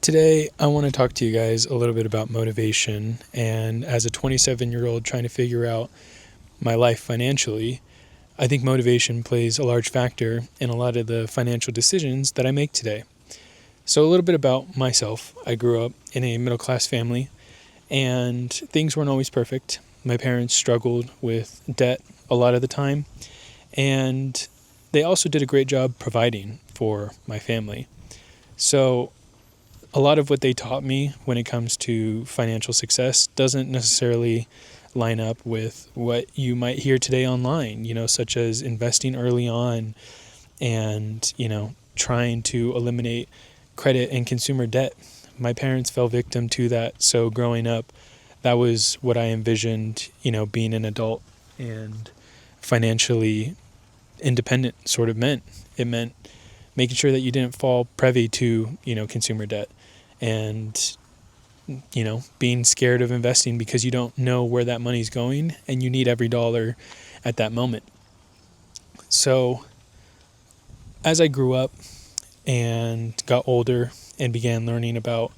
Today, I want to talk to you guys a little bit about motivation. And as a 27-year-old trying to figure out my life financially, I think motivation plays a large factor in a lot of the financial decisions that I make today. So, a little bit about myself. I grew up in a middle-class family, and things weren't always perfect. My parents struggled with debt a lot of the time, and they also did a great job providing for my family. So, a lot of what they taught me when it comes to financial success doesn't necessarily line up with what you might hear today online, such as investing early on and, trying to eliminate credit and consumer debt. My parents fell victim to that. So growing up, that was what I envisioned, being an adult and financially independent sort of meant. It meant making sure that you didn't fall privy to, consumer debt. And, being scared of investing because you don't know where that money's going and you need every dollar at that moment. So as I grew up and got older and began learning about,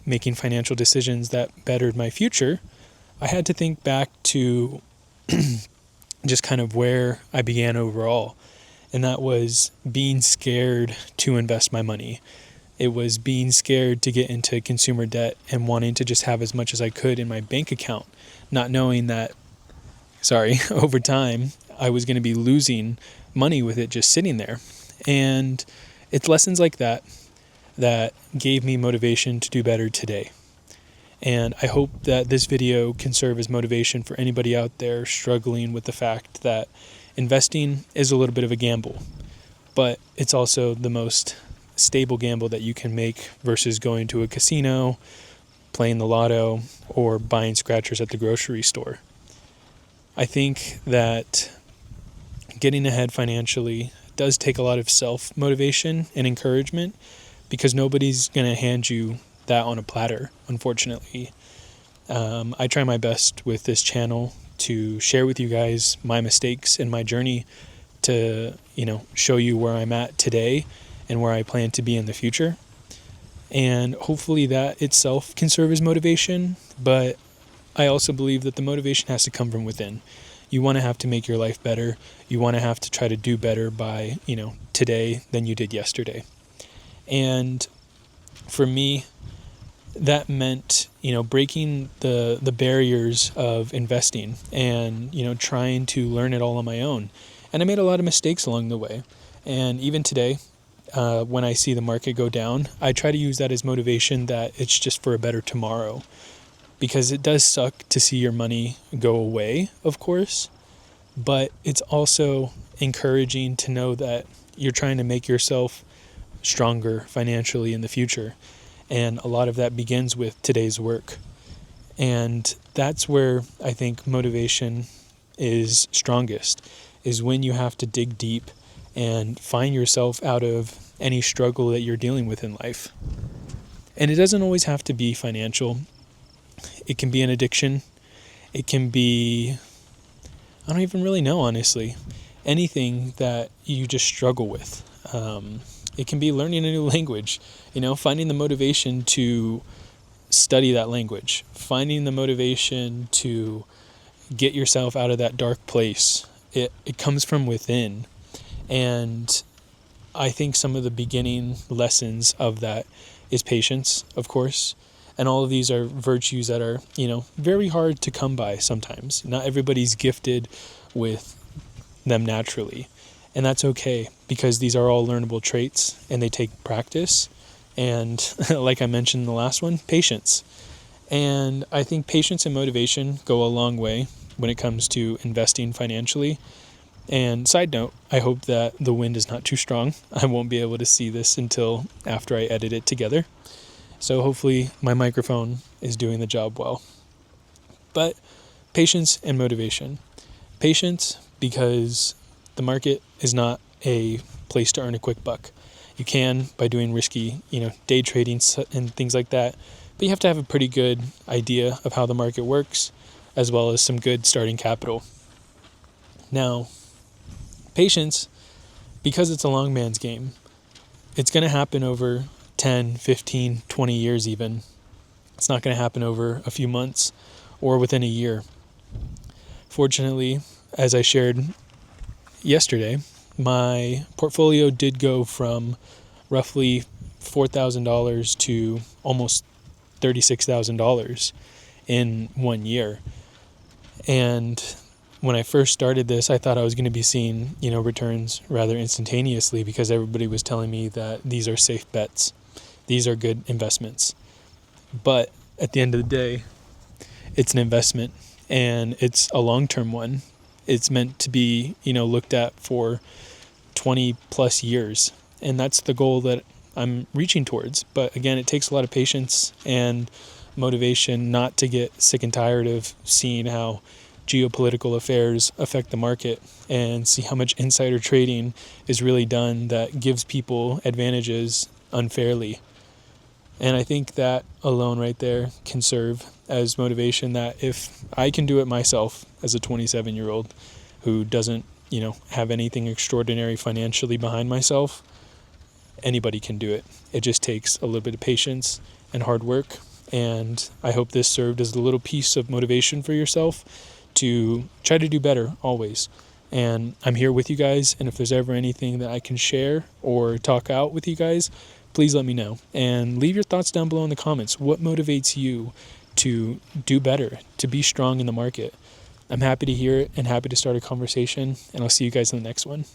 making financial decisions that bettered my future, I had to think back to just kind of where I began overall. And that was being scared to invest my money. It was being scared to get into consumer debt and wanting to just have as much as I could in my bank account, not knowing that, over time, I was going to be losing money with it just sitting there. And it's lessons like that that gave me motivation to do better today. And I hope that this video can serve as motivation for anybody out there struggling with the fact that investing is a little bit of a gamble, but it's also the most stable gamble that you can make versus going to a casino, playing the lotto, or buying scratchers at the grocery store. I think that getting ahead financially does take a lot of self-motivation and encouragement because nobody's going to hand you that on a platter, unfortunately. I try my best with this channel to share with you guys my mistakes and my journey to, show you where I'm at today and where I plan to be in the future. And hopefully that itself can serve as motivation, but I also believe that the motivation has to come from within. You want to have to make your life better. You want to have to try to do better by, today than you did yesterday. And for me, that meant, breaking the barriers of investing and, trying to learn it all on my own. And I made a lot of mistakes along the way. And even today, when I see the market go down, I try to use that as motivation that it's just for a better tomorrow. Because it does suck to see your money go away, of course, but it's also encouraging to know that you're trying to make yourself stronger financially in the future. And a lot of that begins with today's work. And that's where I think motivation is strongest, is when you have to dig deep and find yourself out of any struggle that you're dealing with in life. And it doesn't always have to be financial. It can be an addiction. It can be, I don't even really know, honestly, anything that you just struggle with. It can be learning a new language, finding the motivation to study that language, finding the motivation to get yourself out of that dark place. It comes from within. And I think some of the beginning lessons of that is patience, of course. And all of these are virtues that are, very hard to come by sometimes. Not everybody's gifted with them naturally. And that's okay, because these are all learnable traits and they take practice. And like I mentioned in the last one, patience. And I think patience and motivation go a long way when it comes to investing financially. And side note, I hope that the wind is not too strong. I won't be able to see this until after I edit it together. So hopefully my microphone is doing the job well. But patience and motivation. Patience because the market is not a place to earn a quick buck. You can by doing risky, day trading and things like that. But you have to have a pretty good idea of how the market works, as well as some good starting capital. Now, patience, because it's a long man's game, it's going to happen over 10, 15, 20 years even. It's not going to happen over a few months or within a year. Fortunately, as I shared yesterday, my portfolio did go from roughly $4,000 to almost $36,000 in 1 year. And when I first started this, I thought I was going to be seeing, returns rather instantaneously because everybody was telling me that these are safe bets. These are good investments. But at the end of the day, it's an investment and it's a long-term one. It's meant to be, looked at for 20 plus years. And that's the goal that I'm reaching towards. But again, it takes a lot of patience and motivation not to get sick and tired of seeing how geopolitical affairs affect the market and see how much insider trading is really done that gives people advantages unfairly. And I think that alone right there can serve as motivation that if I can do it myself as a 27-year-old who doesn't, have anything extraordinary financially behind myself, anybody can do it. It just takes a little bit of patience and hard work. And I hope this served as a little piece of motivation for yourself to try to do better always. And I'm here with you guys. And if there's ever anything that I can share or talk out with you guys, please let me know. And leave your thoughts down below in the comments. What motivates you to do better, to be strong in the market? I'm happy to hear it and happy to start a conversation. And I'll see you guys in the next one.